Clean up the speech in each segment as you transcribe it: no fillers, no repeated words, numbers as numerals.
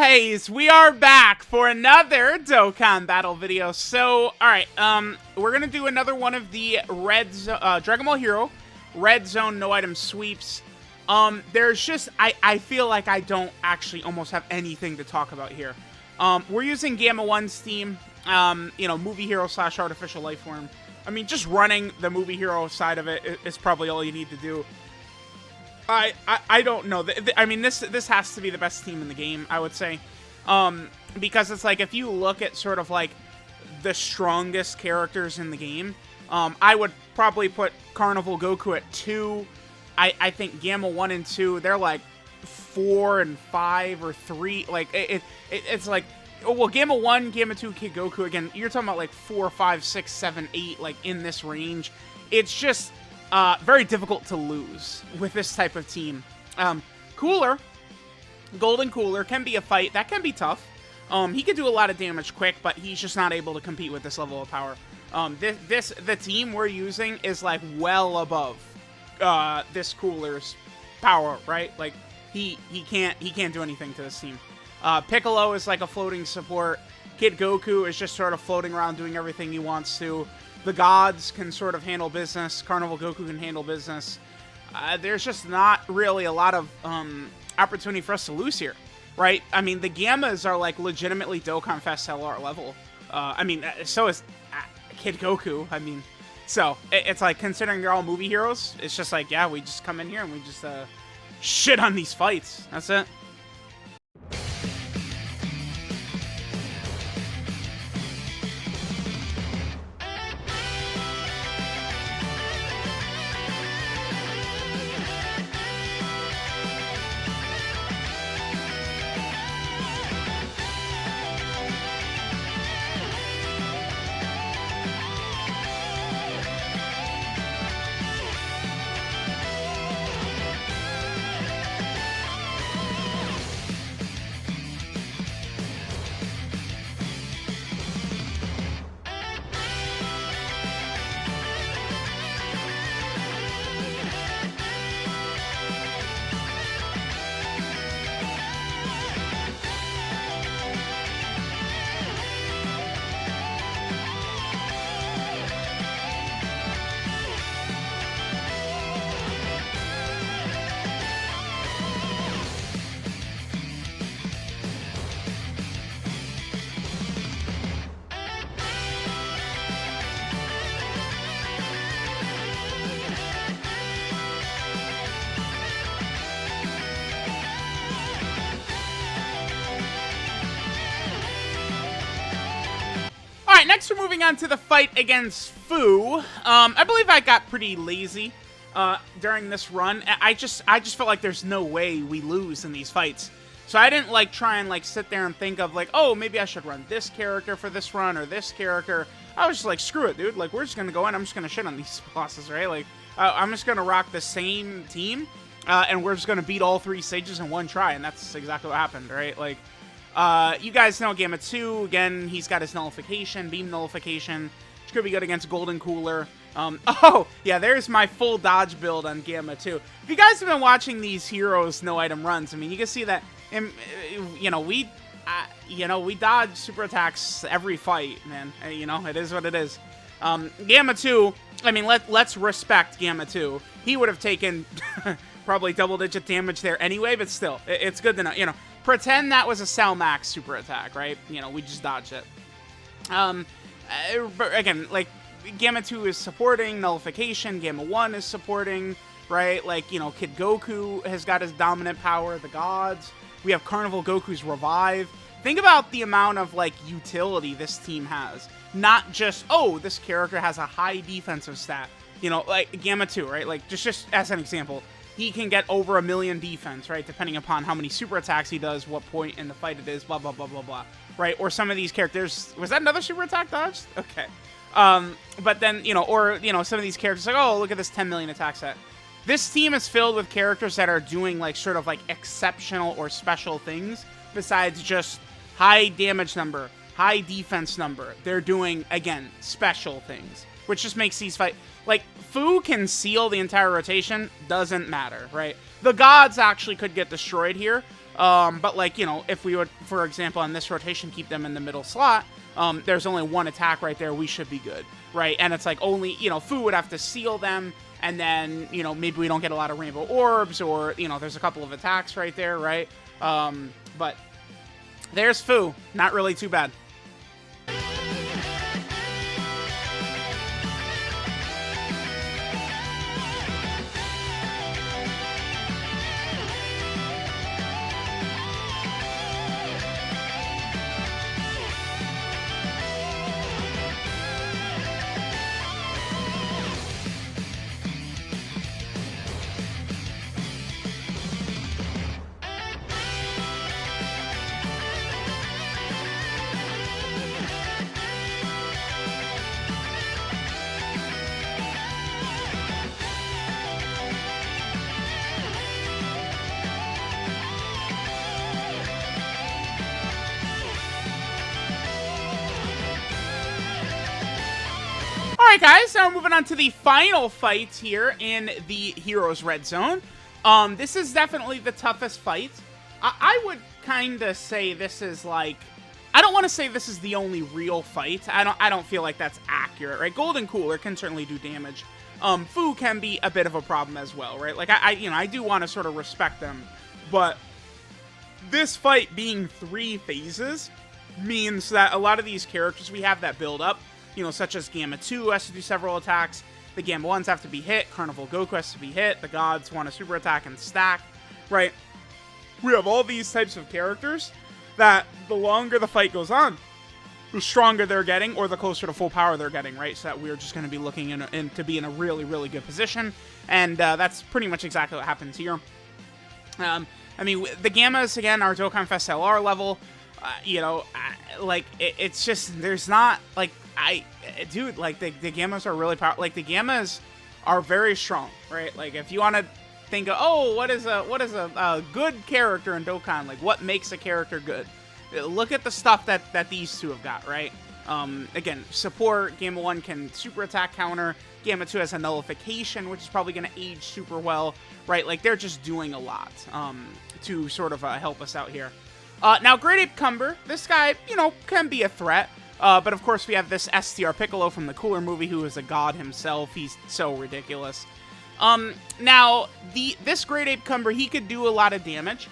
guys, we are back for another Dokkan battle video. So, alright, we're gonna do another one of the Dragon Ball Hero Red Zone no item sweeps. There's just, I feel like I don't actually almost have anything to talk about here. We're using Gamma 1's team, you know, Movie Hero / Artificial Lifeform. I mean, just running the Movie Hero side of it is probably all you need to do. I don't know. I mean, this has to be the best team in the game, I would say. Because it's like, if you look at sort of like the strongest characters in the game, I would probably put Carnival Goku at 2. I think Gamma 1 and 2, they're like 4 and 5 or 3. Like, it's like, well, Gamma 1, Gamma 2, Kid Goku, again, you're talking about like 4, 5, 6, 7, 8, like in this range. It's just very difficult to lose with this type of team. Cooler, Golden Cooler can be a fight. That can be tough. He can do a lot of damage quick, but he's just not able to compete with this level of power. The team we're using is like well above this Cooler's power, right? Like he can't do anything to this team. Piccolo is like a floating support. Kid Goku is just sort of floating around doing everything he wants to. The gods can sort of handle business. Carnival Goku can handle business. There's just not really a lot of opportunity for us to lose here, right? I mean, the Gammas are like legitimately Dokkan Fest LR level. I mean, so is Kid Goku. I mean, so it's like, considering they're all movie heroes, it's just like, yeah, we just come in here and we just shit on these fights. That's it. Alright, next we're moving on to the fight against Fu. I believe I got pretty lazy during this run. I just felt like there's no way we lose in these fights. So I didn't like try and like sit there and think of like, oh, maybe I should run this character for this run or this character. I was just like, screw it, dude. Like, we're just gonna go in, I'm just gonna shit on these bosses, right? Like, I'm just gonna rock the same team, and we're just gonna beat all 3 stages in one try, and that's exactly what happened, right? Like, you guys know Gamma 2, again, he's got his nullification, beam nullification, which could be good against Golden Cooler. Oh, yeah, there's my full dodge build on Gamma 2. If you guys have been watching these heroes no-item runs, I mean, you can see that, you know, we dodge super attacks every fight, man. You know, it is what it is. Gamma 2, I mean, let's respect Gamma 2. He would have taken probably double-digit damage there anyway, but still, it's good to know, you know. Pretend that was a Cell Max super attack, right? You know, we just dodged it. But again, like, Gamma 2 is supporting nullification, Gamma 1 is supporting, right? Like, you know, Kid Goku has got his dominant power, the gods. We have Carnival Goku's revive. Think about the amount of, like, utility this team has. Not just, oh, this character has a high defensive stat. You know, like, Gamma 2, right? Like, just as an example, he can get over 1 million defense, right? Depending upon how many super attacks he does, what point in the fight it is, blah, blah, blah, blah, blah, right? Or some of these characters, was that another super attack dodged? Okay. But then, you know, or, you know, some of these characters, like, oh, look at this 10 million attack set. This team is filled with characters that are doing, like, sort of, like, exceptional or special things, besides just high damage number, high defense number. They're doing, again, special things, which just makes these fight, like, Fu can seal the entire rotation, doesn't matter, right? The gods actually could get destroyed here, But like, you know, if we would, for example, on this rotation, keep them in the middle slot, there's only one attack right there. We should be good, right? And it's like only, you know, Fu would have to seal them, and then, you know, maybe we don't get a lot of rainbow orbs, or, you know, there's a couple of attacks right there, right? But there's Fu. Not really too bad. Alright guys, now we're moving on to the final fight here in the Heroes Red Zone. This is definitely the toughest fight. I would kind of say this is like, I don't want to say this is the only real fight. I don't feel like that's accurate, right? Golden Cooler can certainly do damage. Fu can be a bit of a problem as well, right? Like I do want to sort of respect them, but this fight being 3 phases means that a lot of these characters we have that build up, you know, such as Gamma 2 has to do several attacks, the Gamma 1s have to be hit, Carnival Goku has to be hit, the gods want to super attack and stack, right? We have all these types of characters that the longer the fight goes on, the stronger they're getting, or the closer to full power they're getting, right? So that we're just going to be looking to be in a really, really good position, and that's pretty much exactly what happens here. I mean, the Gammas, again, are Dokkan Fest LR level, you know, like, it's just, there's not, like, dude, like, the Gammas are really powerful. Like, the Gammas are very strong, right? Like, if you want to think of, oh, what is a good character in Dokkan? Like, what makes a character good? Look at the stuff that these two have got, right? Again, support, Gamma 1 can super attack counter, Gamma 2 has a nullification, which is probably going to age super well, right? Like, they're just doing a lot to sort of help us out here. Now, Great Ape Cumber, this guy, you know, can be a threat. But of course we have this STR Piccolo from the Cooler movie, who is a god himself. He's so ridiculous. Now, this Great Ape Cumber, he could do a lot of damage.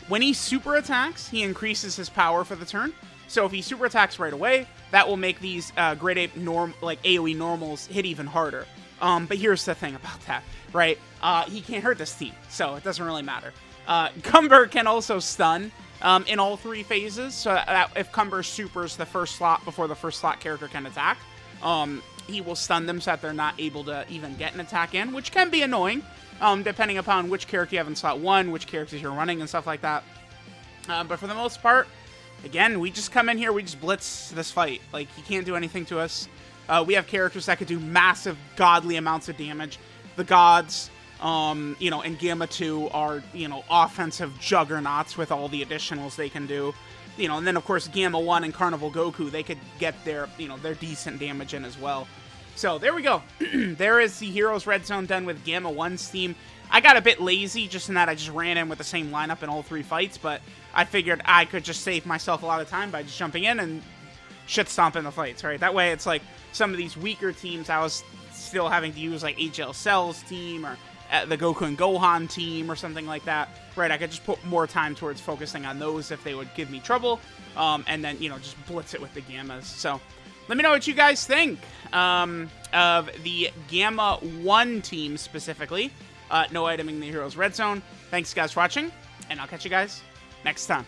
When he super attacks, he increases his power for the turn. So if he super attacks right away, that will make these Great Ape AoE normals hit even harder. But here's the thing about that, right? He can't hurt this team, so it doesn't really matter. Cumber can also stun in all 3 phases, so that if Cumber supers the first slot before the first slot character can attack, he will stun them so that they're not able to even get an attack in, which can be annoying, depending upon which character you have in slot 1, which characters you're running, and stuff like that. But for the most part, again, we just come in here, we just blitz this fight. Like, he can't do anything to us. We have characters that could do massive, godly amounts of damage. The gods, you know, and Gamma 2 are, you know, offensive juggernauts with all the additionals they can do. You know, and then, of course, Gamma 1 and Carnival Goku, they could get their, you know, their decent damage in as well. So, there we go. There is the Heroes Red Zone done with Gamma 1's team. I got a bit lazy just in that I just ran in with the same lineup in all 3 fights, but I figured I could just save myself a lot of time by just jumping in and shit stomping the fights, right? That way, it's like some of these weaker teams I was still having to use, like HL Cell's team or the Goku and Gohan team or something like that, right? I could just put more time towards focusing on those if they would give me trouble, and then, you know, just blitz it with the Gammas. So, let me know what you guys think of the Gamma 1 team specifically. No iteming the Heroes Red Zone. Thanks, guys, for watching, and I'll catch you guys next time.